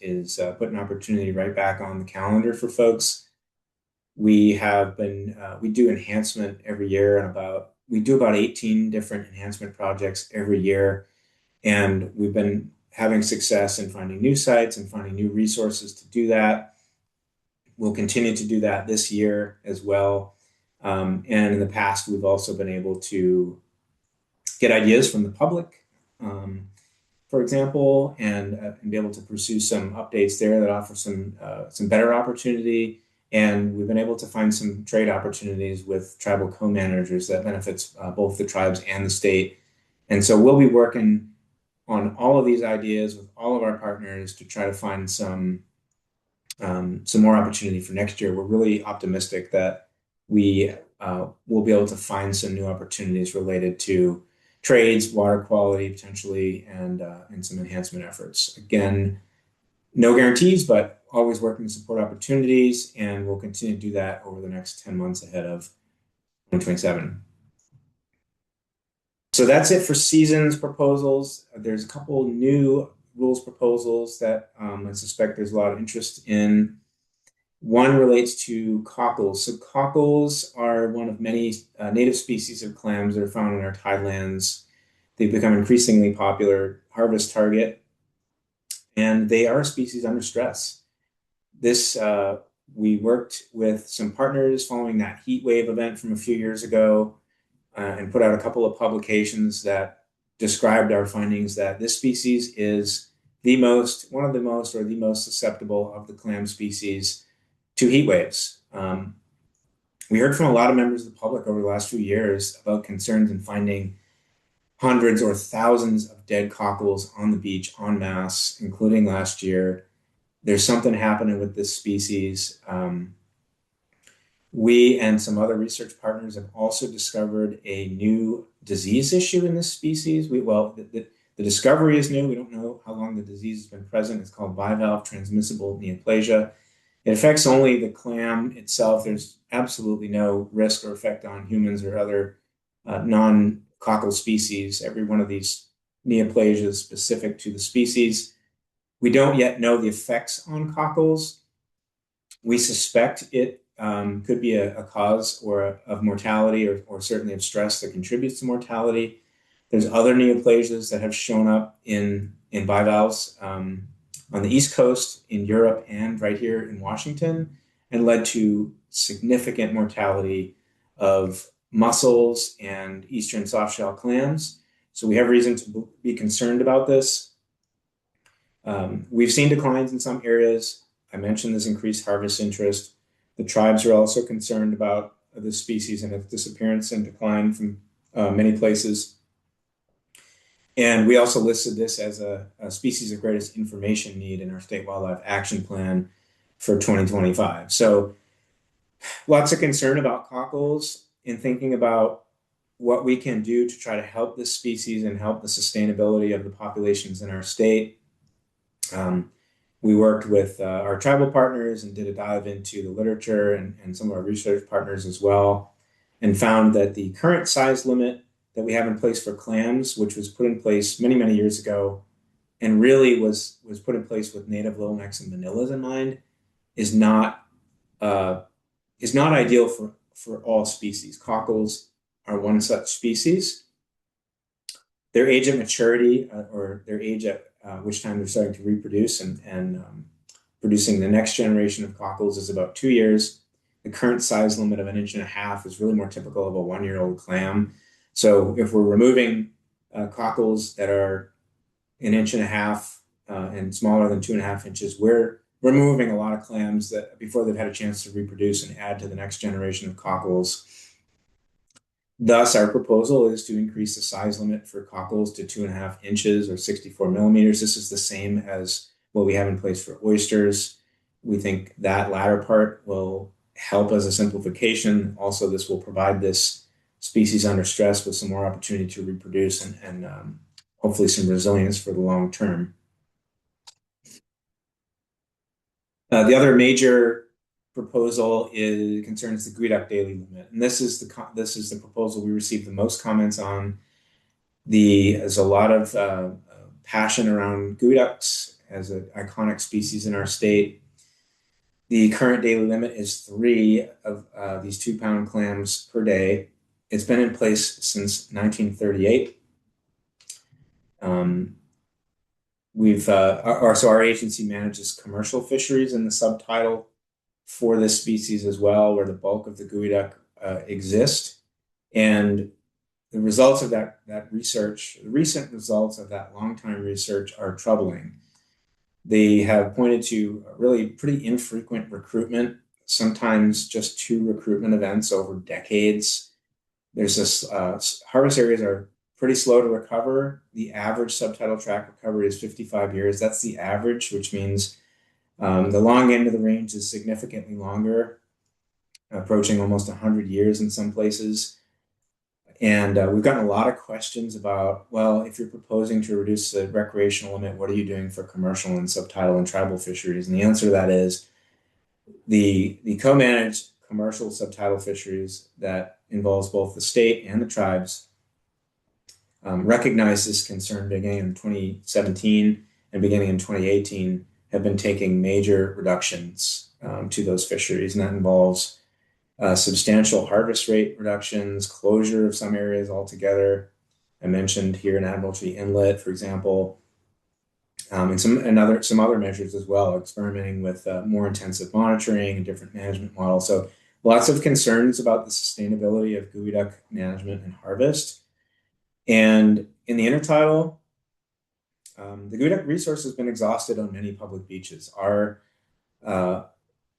S2: put an opportunity right back on the calendar for folks. We do enhancement every year, and we do about 18 different enhancement projects every year. And we've been having success in finding new sites and finding new resources to do that. We'll continue to do that this year as well. And in the past, we've also been able to get ideas from the public, for example, and be able to pursue some updates there that offer some better opportunity. And we've been able to find some trade opportunities with tribal co-managers that benefits both the tribes and the state. And so we'll be working on all of these ideas with all of our partners to try to find some more opportunity for next year. We're really optimistic that we will be able to find some new opportunities related to trades, water quality potentially, and some enhancement efforts. Again, no guarantees, but always working to support opportunities, and we'll continue to do that over the next 10 months ahead of 2027. So that's it for seasons proposals. There's a couple new rules proposals that I suspect there's a lot of interest in. One relates to cockles. So cockles are one of many native species of clams that are found in our tidelands. They've become increasingly popular harvest target, and they are a species under stress. We worked with some partners following that heat wave event from a few years ago and put out a couple of publications that described our findings that this species is one of the most susceptible of the clam species to heat waves. We heard from a lot of members of the public over the last few years about concerns in finding hundreds or thousands of dead cockles on the beach en masse, including last year. There's something happening with this species. We and some other research partners have also discovered a new disease issue in this species. The discovery is new. We don't know how long the disease has been present. It's called bivalve transmissible neoplasia. It affects only the clam itself. There's absolutely no risk or effect on humans or other non-cockle species. Every one of these neoplasias is specific to the species. We don't yet know the effects on cockles. We suspect it could be a cause of mortality or certainly of stress that contributes to mortality. There's other neoplasias that have shown up in bivalves on the East Coast, in Europe, and right here in Washington, and led to significant mortality of mussels and eastern softshell clams. So we have reason to be concerned about this. We've seen declines in some areas. I mentioned this increased harvest interest. The tribes are also concerned about this species and its disappearance and decline from many places. And we also listed this as a species of greatest information need in our state wildlife action plan for 2025. So lots of concern about cockles in thinking about what we can do to try to help this species and help the sustainability of the populations in our state. We worked with our tribal partners and did a dive into the literature and some of our research partners as well, and found that the current size limit that we have in place for clams, which was put in place many, many years ago, and really was put in place with native littlebacks and manillas in mind, is not uh, is not ideal for all species. Cockles are one such species. Their age of maturity, or their age at which time they're starting to reproduce and producing the next generation of cockles, is about 2 years. The current size limit of an inch and a half is really more typical of a 1-year-old clam. So if we're removing cockles that are an inch and a half and smaller than 2.5 inches, we're removing a lot of clams that before they've had a chance to reproduce and add to the next generation of cockles. Thus, our proposal is to increase the size limit for cockles to 2.5 inches or 64 millimeters. This is the same as what we have in place for oysters. We think that latter part will help as a simplification. Also, this will provide this species under stress with some more opportunity to reproduce and hopefully some resilience for the long term. The other major proposal concerns the geoduck daily limit, and this is the proposal we received the most comments on. There's a lot of passion around geoducks as an iconic species in our state. The current daily limit is 3 of these 2-pound clams per day. It's been in place since 1938. Our agency manages commercial fisheries in the subtitle for this species as well, where the bulk of the geoduck exist. And the results of that research, the recent results of that long-time research, are troubling. They have pointed to really pretty infrequent recruitment, sometimes just 2 recruitment events over decades. There's this harvest areas are pretty slow to recover. The average subtidal tract recovery is 55 years. That's the average, which means the long end of the range is significantly longer, approaching almost 100 years in some places. And we've gotten a lot of questions about, well, if you're proposing to reduce the recreational limit, what are you doing for commercial and subtidal and tribal fisheries? And the answer to that is the co-managed commercial subtidal fisheries that involves both the state and the tribes recognize this concern beginning in 2017 and beginning in 2018 have been taking major reductions to those fisheries, and that involves substantial harvest rate reductions, closure of some areas altogether. I mentioned here in Admiralty Inlet, for example, and some other measures as well, experimenting with more intensive monitoring and different management models. So lots of concerns about the sustainability of geoduck management and harvest. And in the intertidal, the geoduck resource has been exhausted on many public beaches. Our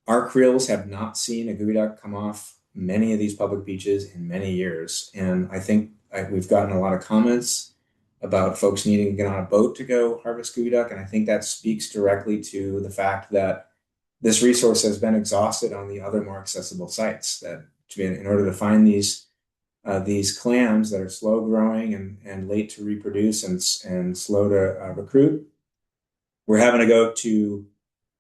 S2: creels have not seen a geoduck come off many of these public beaches in many years. And I think we've gotten a lot of comments about folks needing to get on a boat to go harvest geoduck. And I think that speaks directly to the fact that this resource has been exhausted on the other more accessible sites. That in order to find these clams that are slow growing and late to reproduce and slow to recruit, we're having to go to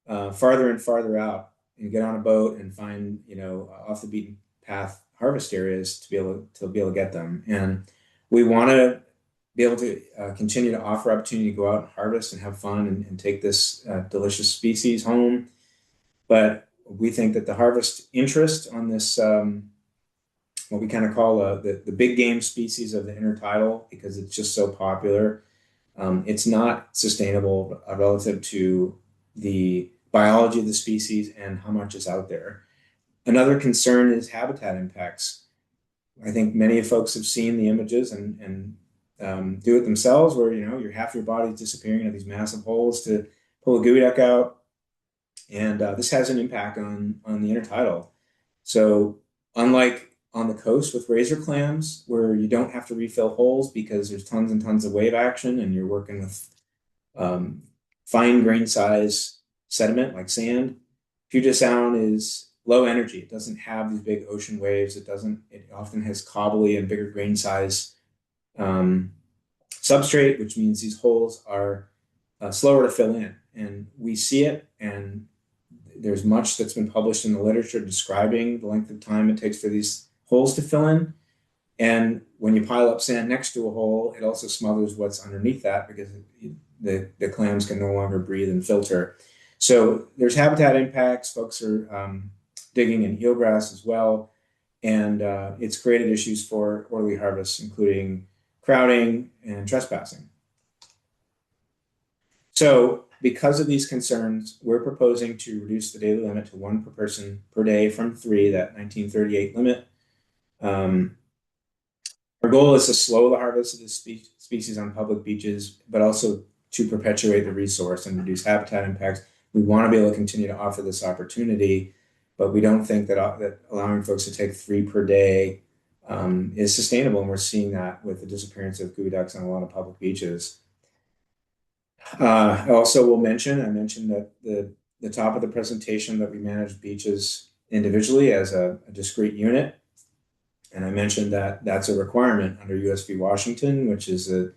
S2: farther and farther out and get on a boat and find, off the beaten path harvest areas to be able to get them. And we want to be able to continue to offer opportunity to go out and harvest and have fun and take this delicious species home. But we think that the harvest interest on this, what we kind of call the big game species of the intertidal, because it's just so popular, it's not sustainable relative to the biology of the species and how much is out there. Another concern is habitat impacts. I think many folks have seen the images and do it themselves, where your half your body is disappearing into these massive holes to pull a geoduck out, and this has an impact on the intertidal. So unlike on the coast with razor clams, where you don't have to refill holes because there's tons and tons of wave action and you're working with fine grain size sediment like sand, Puget Sound is low energy. It doesn't have these big ocean waves. It often has cobbly and bigger grain size substrate, which means these holes are slower to fill in. And we see it, and there's much that's been published in the literature describing the length of time it takes for these holes to fill in. And when you pile up sand next to a hole, it also smothers what's underneath that because the clams can no longer breathe and filter. So there's habitat impacts. Folks are digging in eelgrass as well. And it's created issues for orderly harvests, including crowding and trespassing. So because of these concerns, we're proposing to reduce the daily limit to 1 per person per day from 3, that 1938 limit. Our goal is to slow the harvest of this species on public beaches, but also to perpetuate the resource and reduce habitat impacts. We want to be able to continue to offer this opportunity, but we don't think that allowing folks to take 3 per day is sustainable, and we're seeing that with the disappearance of geoducks on a lot of public beaches. I also will mention, I mentioned that the top of the presentation that we manage beaches individually as a discrete unit. And I mentioned that that's a requirement under US v. Washington, which is the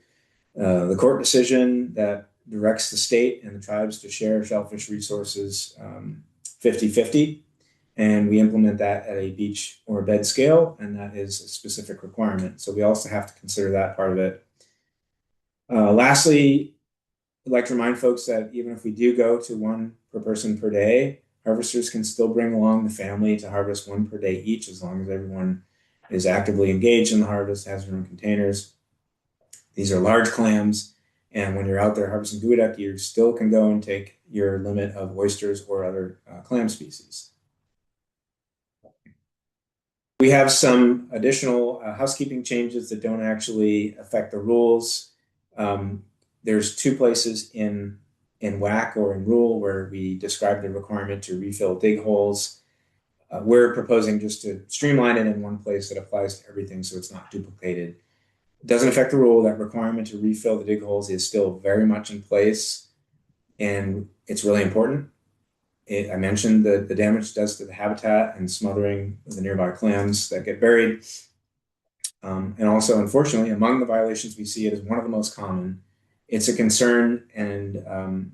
S2: court decision that directs the state and the tribes to share shellfish resources 50-50. And we implement that at a beach or a bed scale, and that is a specific requirement. So we also have to consider that part of it. Lastly, I'd like to remind folks that even if we do go to 1 per person per day, harvesters can still bring along the family to harvest 1 per day each, as long as everyone is actively engaged in the harvest, has their own containers. These are large clams, and when you're out there harvesting geoduck, you still can go and take your limit of oysters or other clam species. We have some additional housekeeping changes that don't actually affect the rules. There's 2 places in WAC or in rule where we describe the requirement to refill dig holes. We're proposing just to streamline it in one place that applies to everything so it's not duplicated. It doesn't affect the rule. That requirement to refill the dig holes is still very much in place, and it's really important. I mentioned the damage it does to the habitat and smothering of the nearby clams that get buried. And also, unfortunately, among the violations we see, it is one of the most common. It's a concern, and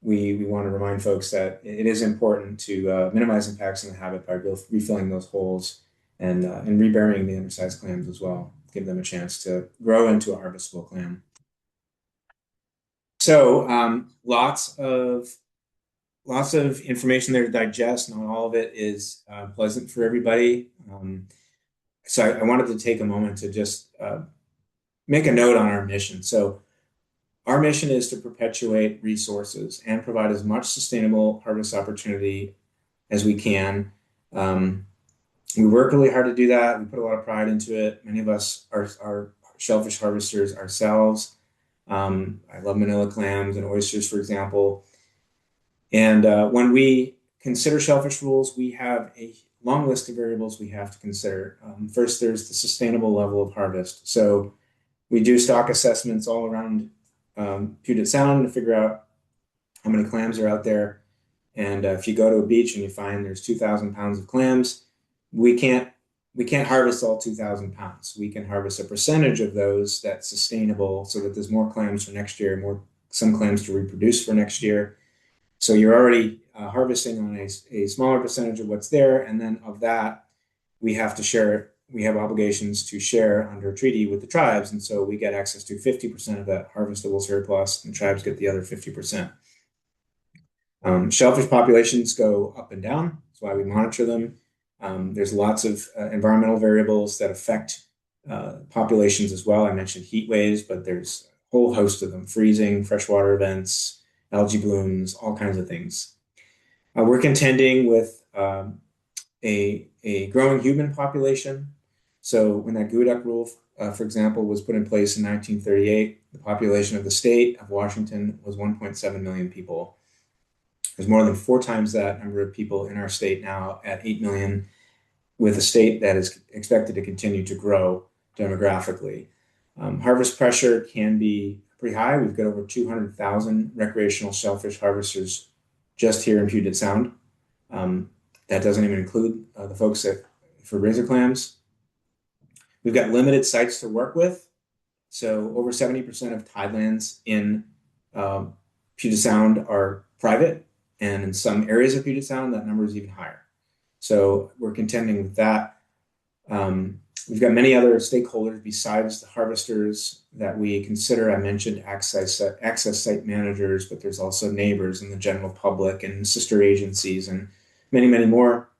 S2: we want to remind folks that it is important to minimize impacts on the habitat by refilling those holes and reburying the undersized clams as well. Give them a chance to grow into a harvestable clam. So lots of information there to digest. Not all of it is pleasant for everybody. So I wanted to take a moment to just make a note on our mission. So our mission is to perpetuate resources and provide as much sustainable harvest opportunity as we can. We work really hard to do that. We put a lot of pride into it. Many of us are shellfish harvesters ourselves. I love manila clams and oysters, for example. And when we consider shellfish rules, we have a long list of variables we have to consider. First, there's the sustainable level of harvest. So we do stock assessments all around Puget Sound to figure out how many clams are out there. And if you go to a beach and you find there's 2,000 pounds of clams, we can't harvest all 2,000 pounds. We can harvest a percentage of those that's sustainable so that there's more clams for next year, some clams to reproduce for next year. So you're already harvesting on a smaller percentage of what's there, and then of that, we have to share. We have obligations to share under a treaty with the tribes, and so we get access to 50% of that harvestable surplus, and the tribes get the other 50%. Shellfish populations go up and down. That's why we monitor them. There's lots of environmental variables that affect populations as well. I mentioned heat waves, but there's a whole host of them: freezing, freshwater events, algae blooms, all kinds of things. We're contending with a growing human population. So when that geoduck rule, for example, was put in place in 1938, the population of the state of Washington was 1.7 million people. There's more than 4 times that number of people in our state now at 8 million, with a state that is expected to continue to grow demographically. Harvest pressure can be pretty high. We've got over 200,000 recreational shellfish harvesters just here in Puget Sound. That doesn't even include the folks for razor clams. We've got limited sites to work with. So over 70% of tidelands in Puget Sound are private, and in some areas of Puget Sound, that number is even higher. So we're contending with that. We've got many other stakeholders besides the harvesters that we consider. I mentioned access site managers, but there's also neighbors and the general public and sister agencies and many, many more.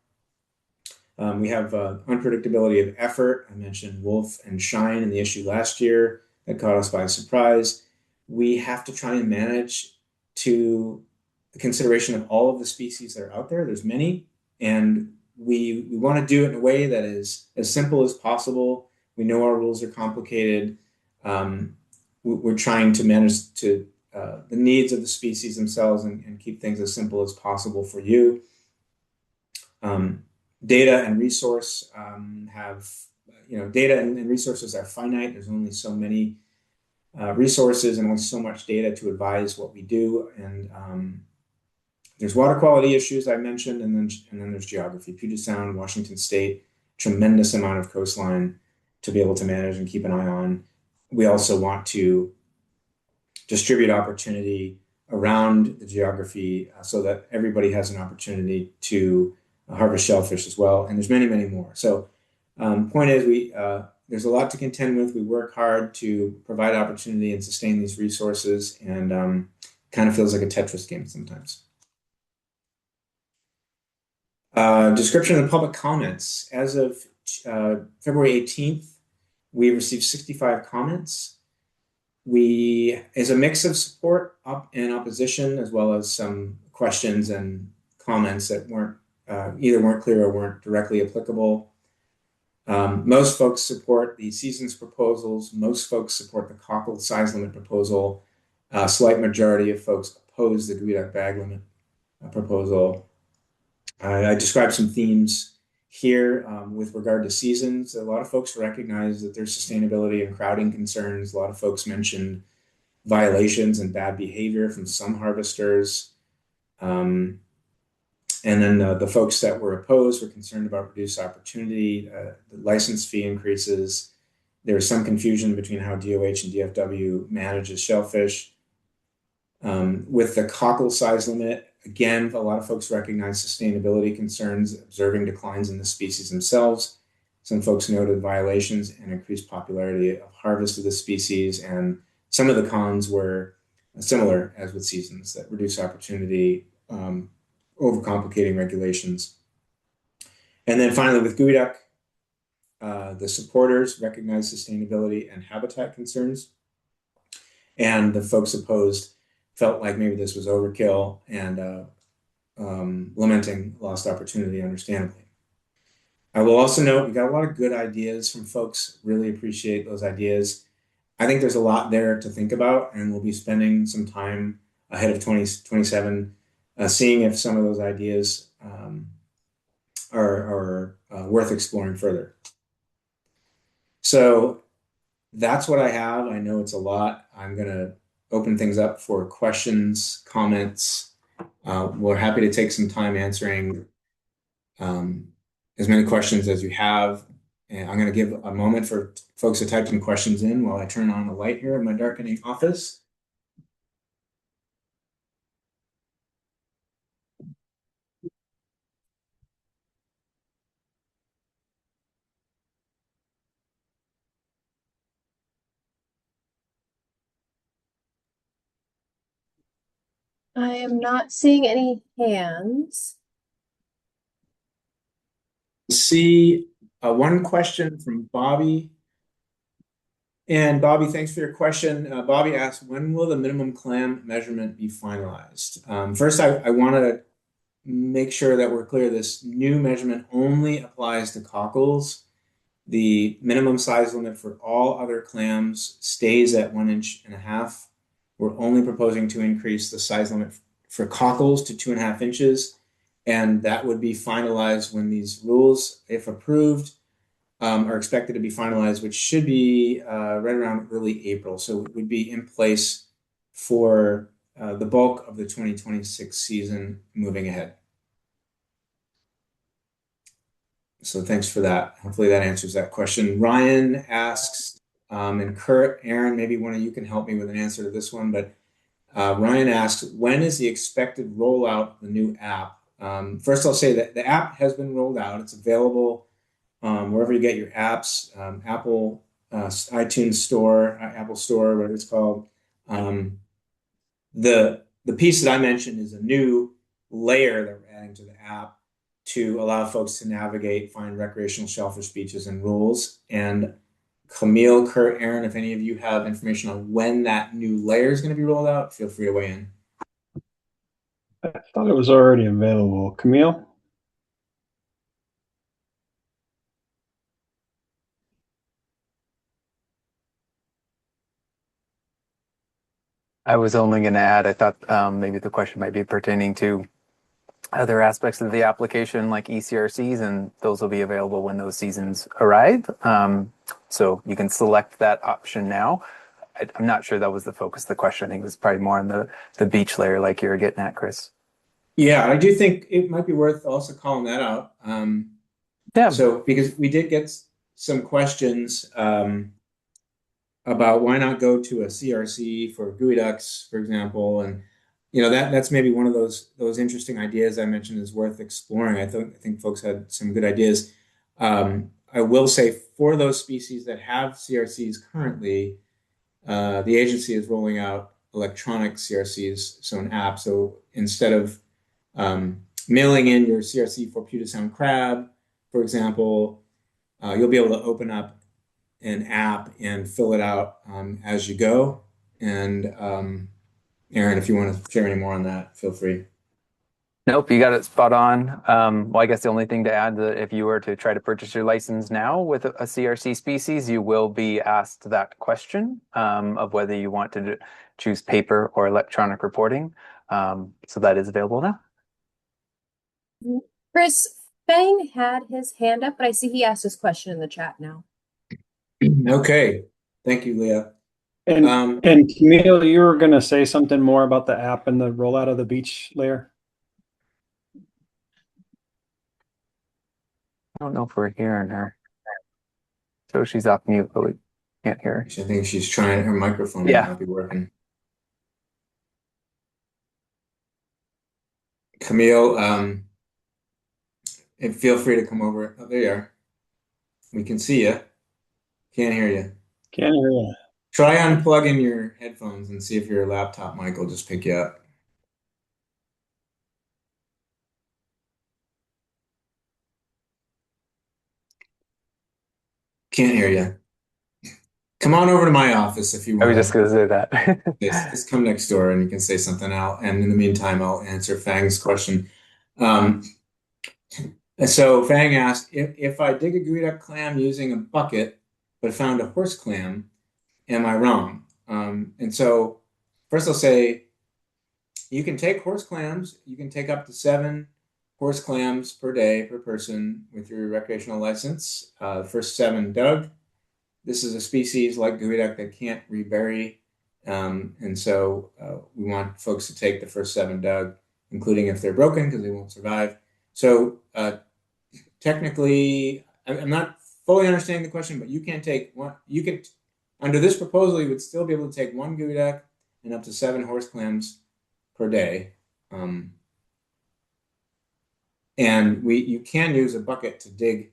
S2: We have unpredictability of effort. I mentioned wolf and shine in the issue last year that caught us by surprise. We have to try and manage to the consideration of all of the species that are out there. There's many, and we want to do it in a way that is as simple as possible. We know our rules are complicated. We're trying to manage to the needs of the species themselves and keep things as simple as possible for you. Data and resource have, data and resources are finite. There's only so many resources and only so much data to advise what we do. And there's water quality issues I mentioned, and then there's geography. Puget Sound, Washington State, tremendous amount of coastline to be able to manage and keep an eye on. We also want to distribute opportunity around the geography so that everybody has an opportunity to harvest shellfish as well. And there's many, many more. So point is, there's a lot to contend with. We work hard to provide opportunity and sustain these resources, and kind of feels like a Tetris game sometimes. Description of public comments. As of February 18th, we received 65 comments. Is a mix of support and opposition, as well as some questions and comments that either weren't clear or weren't directly applicable. Most folks support the season's proposals. Most folks support the cockle size limit proposal. A slight majority of folks oppose the geoduck bag limit proposal. I described some themes here with regard to seasons. A lot of folks recognize that there's sustainability and crowding concerns. A lot of folks mentioned violations and bad behavior from some harvesters. And then the folks that were opposed were concerned about reduced opportunity, the license fee increases. There was some confusion between how DOH and DFW manages shellfish. With the cockle size limit, again, a lot of folks recognize sustainability concerns, observing declines in the species themselves. Some folks noted violations and increased popularity of harvest of the species, and some of the cons were similar as with seasons, that reduce opportunity, overcomplicating regulations. And then finally, with geoduck, the supporters recognize sustainability and habitat concerns, and the folks opposed felt like maybe this was overkill and lamenting lost opportunity, understandably. I will also note we got a lot of good ideas from folks. Really appreciate those ideas. I think there's a lot there to think about, and we'll be spending some time ahead of 2027 seeing if some of those ideas are worth exploring further. So that's what I have. I know it's a lot. I'm going to open things up for questions, comments. We're happy to take some time answering as many questions as you have. And I'm going to give a moment for folks to type some questions in while I turn on the light here in my darkening office.
S1: I am not seeing any hands.
S2: See one question from Bobby. And Bobby, thanks for your question. Bobby asked, when will the minimum clam measurement be finalized? First, I want to make sure that we're clear. This new measurement only applies to cockles. The minimum size limit for all other clams stays at 1.5 inches. We're only proposing to increase the size limit for cockles to 2.5 inches. And that would be finalized when these rules, if approved, are expected to be finalized, which should be right around early April. So it would be in place for the bulk of the 2026 season moving ahead. So thanks for that. Hopefully that answers that question. Ryan asks, and Kurt, Aaron, maybe one of you can help me with an answer to this one, but Ryan asked, when is the expected rollout of the new app? First, I'll say that the app has been rolled out. It's available wherever you get your apps, Apple, iTunes Store, Apple Store, whatever it's called. Um, the piece that I mentioned is a new layer that we're adding to the app to allow folks to navigate, find recreational shellfish beaches and rules. And Camille, Kurt, Aaron, if any of you have information on when that new layer is going to be rolled out, feel free to weigh in.
S3: I thought it was already available. Camille?
S4: I was only going to add, I thought maybe the question might be pertaining to other aspects of the application like ECRCs, and those will be available when those seasons arrive. So you can select that option now. I'm not sure that was the focus of the question. I think it was probably more on the beach layer like you were getting at, Chris.
S2: Yeah, I do think it might be worth also calling that out.
S4: Yeah.
S2: So because we did get some questions about why not go to a CRC for geoducks, for example, and that's maybe one of those interesting ideas I mentioned is worth exploring. I think folks had some good ideas. I will say for those species that have CRCs currently, the agency is rolling out electronic CRCs, so an app. So instead of mailing in your CRC for Puget Sound crab, for example, you'll be able to open up an app and fill it out as you go. And Aaron, if you want to share any more on that, feel free.
S4: Nope, you got it spot on. Well, I guess the only thing to add that if you were to try to purchase your license now with a CRC species, you will be asked that question of whether you want to choose paper or electronic reporting. So that is available now.
S1: Chris, Fang had his hand up, but I see he asked his question in the chat now.
S2: Okay. Thank you, Leah.
S3: And Camille, you were going to say something more about the app and the rollout of the beach layer?
S4: I don't know if we're hearing her. So she's off mute, but we can't hear her.
S2: I think she's trying, her microphone might not be working. Camille, and feel free to come over. Oh, there you are. We can see you. Can't hear you.
S3: Can't hear you.
S2: Try unplugging your headphones and see if your laptop mic will just pick you up. Can't hear you. Come on over to my office if you
S4: I
S2: want
S4: was just going to say that.
S2: just come next door and you can say something out. And in the meantime, I'll answer Fang's question. So Fang asked, if I dig a geoduck clam using a bucket, but found a horse clam, am I wrong? And so first I'll say, you can take horse clams. You can take up to 7 horse clams per day per person with your recreational license. The first 7 dug. This is a species like geoduck that can't rebury. And so we want folks to take the first 7 dug, including if they're broken because they won't survive. So technically, I'm not fully understanding the question, but you can take one. You can, under this proposal, you would still be able to take 1 geoduck and up to 7 horse clams per day. And you can use a bucket to dig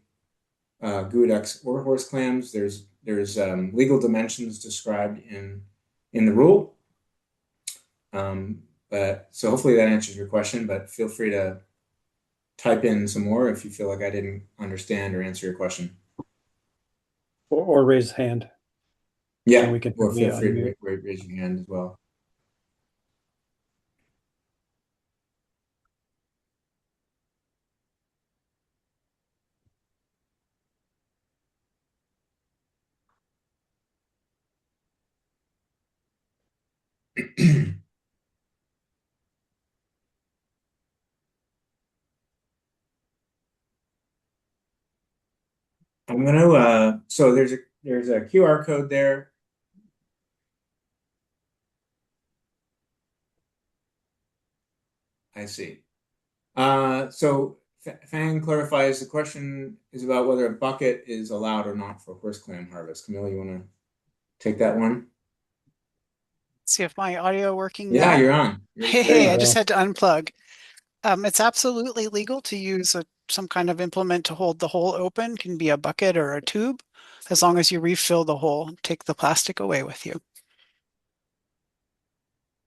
S2: geoducks or horse clams. There's legal dimensions described in the rule. But so hopefully that answers your question, but feel free to type in some more if you feel like I didn't understand or answer your question.
S3: Or raise hand.
S2: Yeah,
S3: we can
S2: or feel free to raise your hand as well. I'm gonna so there's a QR code there. I see. So Fang clarifies the question is about whether a bucket is allowed or not for horse clam harvest. Camille, you want to take that one?
S5: See if my audio working
S2: Yeah,
S5: now.
S2: you're on.
S5: Hey, I
S3: you
S5: just
S3: go.
S5: had to unplug. It's absolutely legal to use some kind of implement to hold the hole open. Can be a bucket or a tube, as long as you refill the hole. Take the plastic away with you.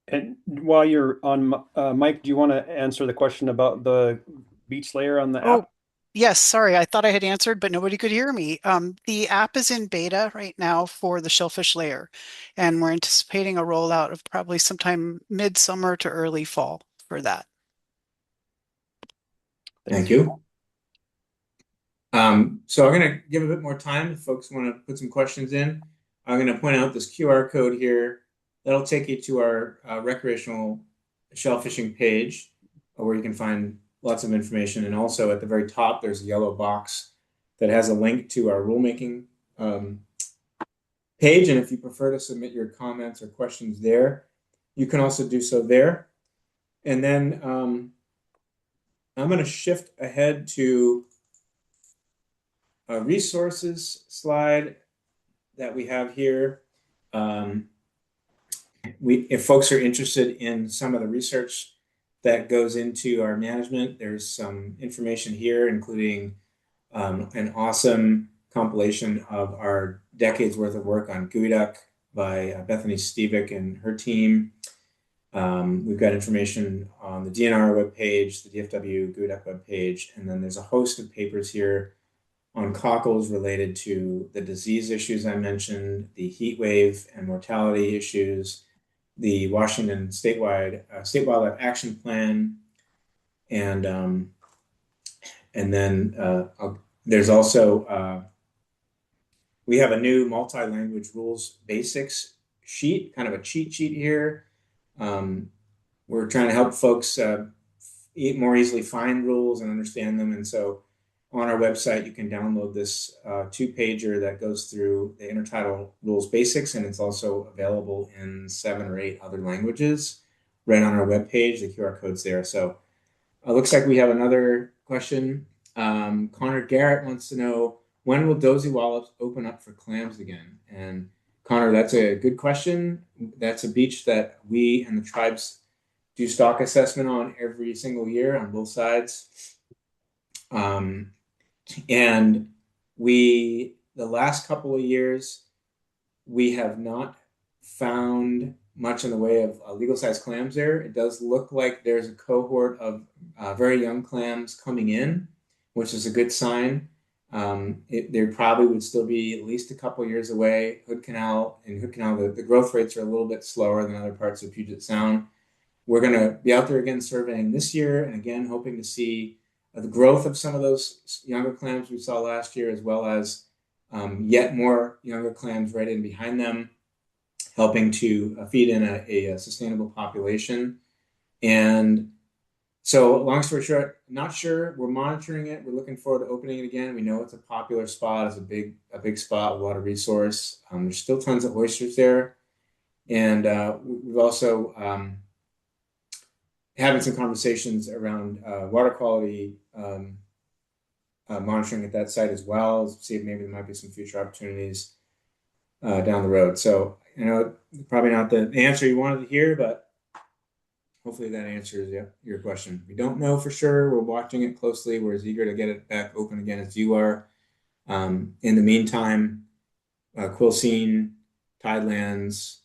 S3: And while you're on, Mike, do you want to answer the question about the beach layer on the
S5: Oh,
S3: app?
S5: yes, sorry. I thought I had answered, but nobody could hear me. The app is in beta right now for the Shellfish layer, and we're anticipating a rollout of probably sometime midsummer to early fall for that.
S2: Thank you. So I'm going to give a bit more time if folks want to put some questions in. I'm going to point out this QR code here. That'll take you to our recreational shellfishing page where you can find lots of information. And also at the very top, there's a yellow box that has a link to our rulemaking page. And if you prefer to submit your comments or questions there, you can also do so there. And then I'm going to shift ahead to a resources slide that we have here. If folks are interested in some of the research that goes into our management, there's some information here, including an awesome compilation of our decades worth of work on geoduck by Bethany Stevick and her team. We've got information on the DNR webpage, the DFW geoduck webpage, and then there's a host of papers here on cockles related to the disease issues I mentioned, the heat wave and mortality issues, the Washington statewide state wildlife action plan, and then there's also we have a new multi-language rules basics sheet, kind of a cheat sheet here. We're trying to help folks more easily find rules and understand them, and so on our website, you can download this two-pager that goes through the intertidal rules basics, and it's also available in 7 or 8 other languages right on our webpage. The QR code's there. So it looks like we have another question. Connor Garrett wants to know, when will Dozy Wallops open up for clams again? And Connor, that's a good question. That's a beach that we and the tribes do stock assessment on every single year on both sides. And the last couple of years, we have not found much in the way of legal sized clams there. It does look like there's a cohort of very young clams coming in, which is a good sign. They probably would still be at least a couple of years away. Hood Canal, the growth rates are a little bit slower than other parts of Puget Sound. We're going to be out there again surveying this year, and again hoping to see the growth of some of those younger clams we saw last year, as well as yet more younger clams right in behind them, helping to feed in a sustainable population. And so, long story short, not sure. We're monitoring it. We're looking forward to opening it again. We know it's a popular spot. It's a big spot with a lot of resource. There's still tons of oysters there, and we've also having some conversations around water quality monitoring at that site as well. See if maybe there might be some future opportunities down the road. So, probably not the answer you wanted to hear, but hopefully that answers your question. We don't know for sure. We're watching it closely. We're as eager to get it back open again as you are. In the meantime, Quilcene, Tidelands,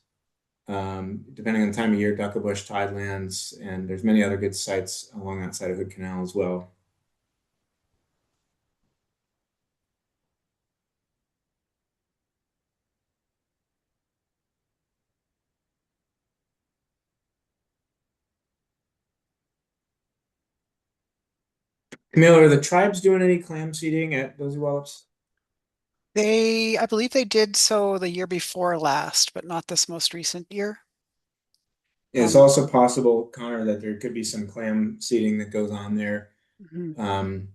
S2: depending on the time of year, Duckabush, Tidelands, and there's many other good sites along that side of Hood Canal as well. Camille, are the tribes doing any clam seeding at Dozy Wallops?
S5: I believe they did so the year before last, but not this most recent year.
S2: It's also possible, Connor, that there could be some clam seeding that goes on there.
S5: Mhm.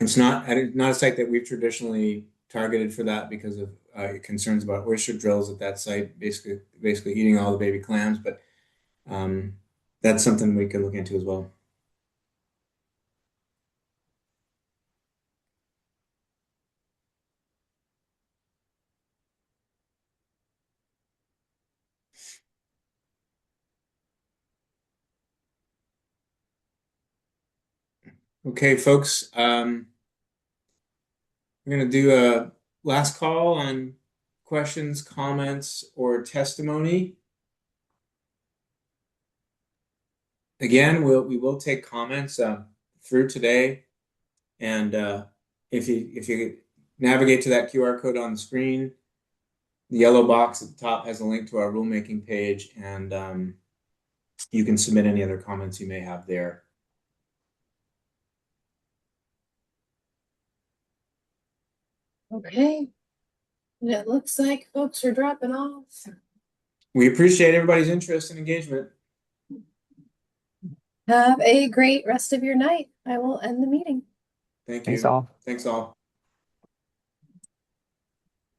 S2: It's not a site that we've traditionally targeted for that because of concerns about oyster drills at that site, basically eating all the baby clams. But that's something we can look into as well. Okay, folks, we're going to do a last call on questions, comments, or testimony. Again, we will take comments through today, and if you navigate to that QR code on the screen, the yellow box at the top has a link to our rulemaking page, and you can submit any other comments you may have there.
S1: Okay. And it looks like folks are dropping off.
S2: We appreciate everybody's interest and engagement.
S1: Have a great rest of your night. I will end the meeting.
S2: Thank you.
S4: Thanks all.
S2: Thanks all.